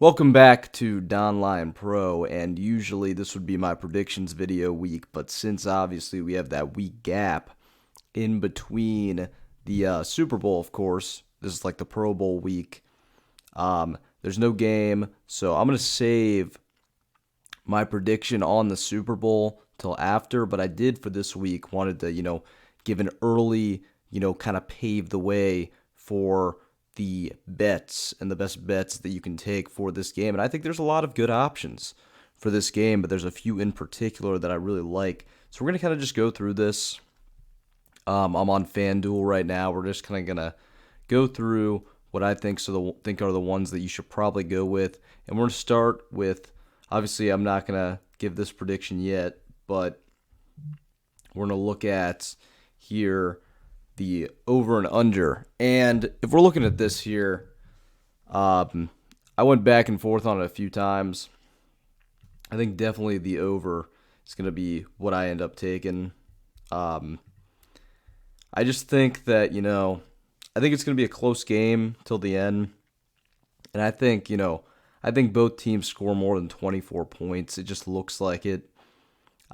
Welcome back to DonLion Pro, and usually this would be my predictions video week, but since obviously we have that week gap in between the Super Bowl, of course, this is like the Pro Bowl week. There's no game, so I'm going to save my prediction on the Super Bowl till after, but I did for this week wanted to, give an early, kind of pave the way for the bets and the best bets that you can take for this game. And I think there's a lot of good options for this game, but there's a few in particular that I really like. So we're going to kind of just go through this. I'm on Fanduel right now. We're just kind of going to go through what I think are the ones that you should probably go with. And we're going to start with, obviously I'm not going to give this prediction yet, but we're going to look at here the over and under. And if we're looking at this here, I went back and forth on it a few times. I think definitely the over is going to be what I end up taking. I just think that, I think it's going to be a close game till the end. And I think both teams score more than 24 points. It just looks like it.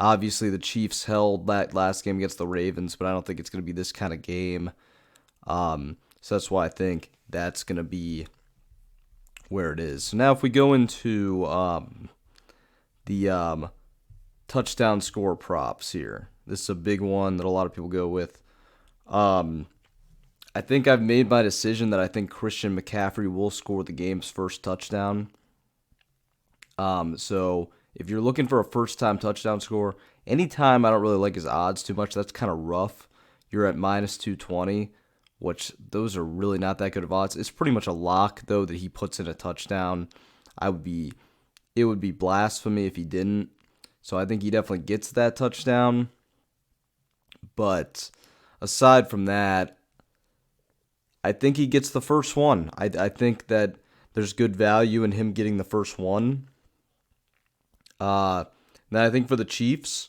Obviously, the Chiefs held that last game against the Ravens, but I don't think it's going to be this kind of game. So that's why I think that's going to be where it is. So now if we go into the touchdown score props here, this is a big one that a lot of people go with. I think I've made my decision that I think Christian McCaffrey will score the game's first touchdown. So if you're looking for a first-time touchdown score, anytime I don't really like his odds too much, that's kind of rough. You're at minus 220, which those are really not that good of odds. It's pretty much a lock, though, that he puts in a touchdown. It would be blasphemy if he didn't. So I think he definitely gets that touchdown. But aside from that, I think he gets the first one. I think that there's good value in him getting the first one. Then I think for the Chiefs,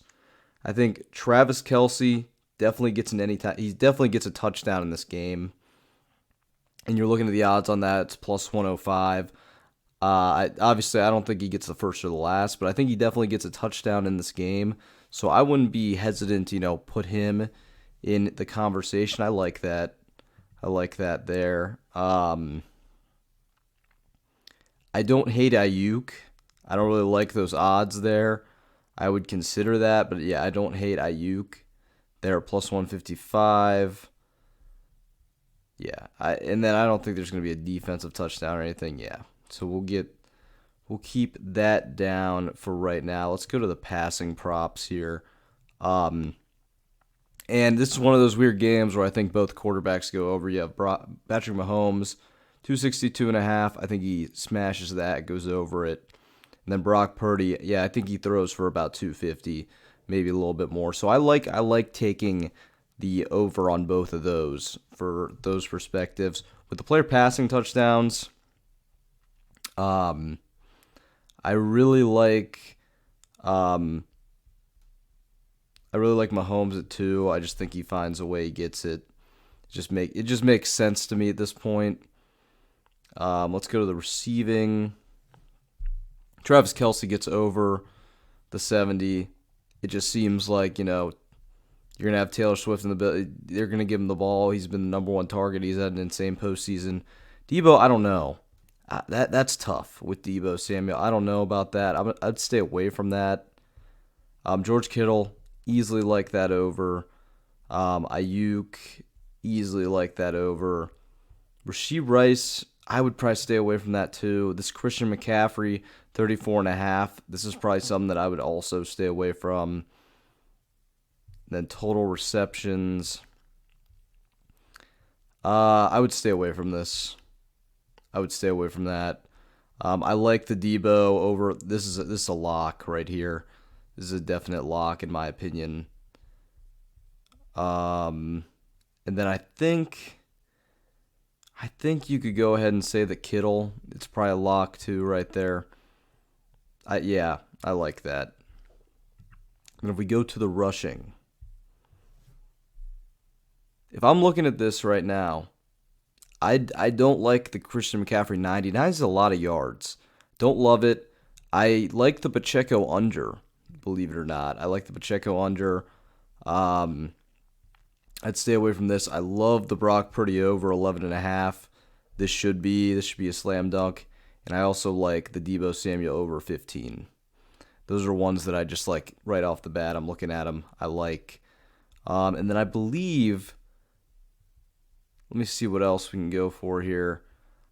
I think Travis Kelce definitely gets an anytime. He definitely gets a touchdown in this game. And you're looking at the odds on that, it's plus 105. Obviously, I don't think he gets the first or the last, but I think he definitely gets a touchdown in this game. So I wouldn't be hesitant to, put him in the conversation. I like that. I like that there. I don't hate Ayuk. I don't really like those odds there. I would consider that, but yeah, I don't hate Ayuk. They're plus 155. Yeah, and then I don't think there's going to be a defensive touchdown or anything. Yeah, so we'll keep that down for right now. Let's go to the passing props here. And this is one of those weird games where I think both quarterbacks go over. You have Patrick Mahomes, 262.5. I think he smashes that, goes over it. And then Brock Purdy, yeah, I think he throws for about 250, maybe a little bit more. So I like taking the over on both of those for those perspectives. With the player passing touchdowns, I really like Mahomes at 2. I just think he finds a way, he gets it. It just makes sense to me at this point. Let's go to the receiving. Travis Kelce gets over the 70. It just seems like, you're going to have Taylor Swift in the bill. They're going to give him the ball. He's been the number one target. He's had an insane postseason. Debo, I don't know. That's tough with Debo Samuel. I don't know about that. I'd stay away from that. George Kittle, easily like that over. Ayuk, easily like that over. Rashee Rice, I would probably stay away from that too. This Christian McCaffrey, 34.5. This is probably something that I would also stay away from. Then total receptions. I would stay away from this. I would stay away from that. I like the Debo over. This is a lock right here. This is a definite lock in my opinion. And then I think you could go ahead and say that Kittle. It's probably a lock too right there. I like that. And if we go to the rushing, if I'm looking at this right now, I don't like the Christian McCaffrey 99 is a lot of yards. Don't love it. I like the Pacheco under, believe it or not. I like the Pacheco under. Um, I'd stay away from this. I love the Brock Purdy over 11.5. This should be a slam dunk. And I also like the Deebo Samuel over 15. Those are ones that I just like right off the bat. I'm looking at them. I like. And then I believe, let me see what else we can go for here.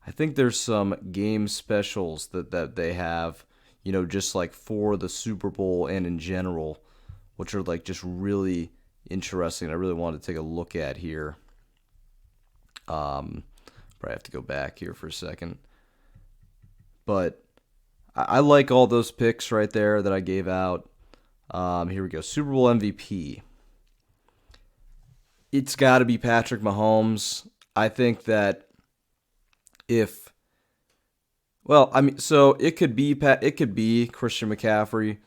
I think there's some game specials that they have, just like for the Super Bowl and in general, which are like just really interesting. I really wanted to take a look at here. Probably have to go back here for a second. But I like all those picks right there that I gave out. Here we go. Super Bowl MVP. It's got to be Patrick Mahomes. I think that so it could be Christian McCaffrey.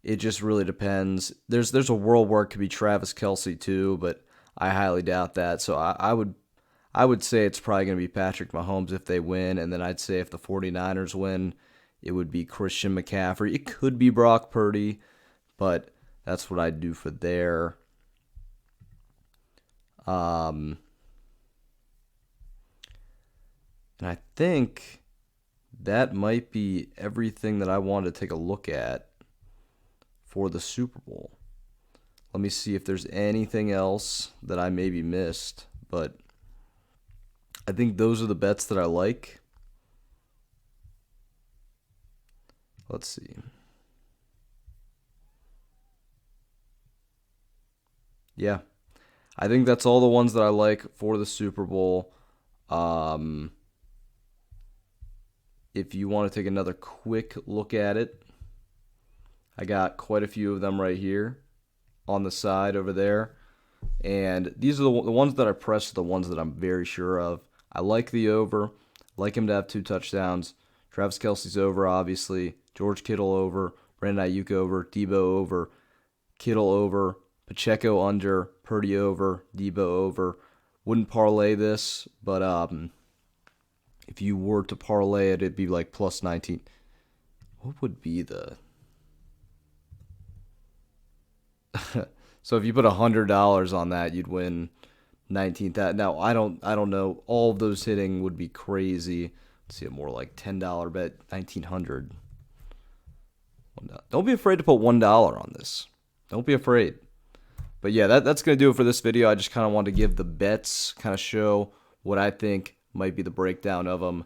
It just really depends. There's a world where it could be Travis Kelce too, but I highly doubt that. So I would say it's probably going to be Patrick Mahomes if they win, and then I'd say if the 49ers win, it would be Christian McCaffrey. It could be Brock Purdy, but that's what I'd do for there. And I think that might be everything that I wanted to take a look at for the Super Bowl. Let me see if there's anything else that I maybe missed, but I think those are the bets that I like. Let's see. Yeah, I think that's all the ones that I like for the Super Bowl. If you want to take another quick look at it, I got quite a few of them right here on the side over there. And these are the ones that I pressed, the ones that I'm very sure of. I like the over. Like him to have 2 touchdowns. Travis Kelce's over, obviously. George Kittle over. Brandon Ayuk over. Deebo over. Kittle over. Pacheco under. Purdy over. Deebo over. Wouldn't parlay this, but if you were to parlay it, it'd be like plus 19. What would be the... So if you put $100 on that, you'd win 19,000. Now I don't know. All of those hitting would be crazy. Let's see, a more like $10 bet, 1,900. Don't be afraid to put $1 on this. Don't be afraid. But yeah, that's gonna do it for this video. I just kind of wanted to give the bets, kind of show what I think might be the breakdown of them.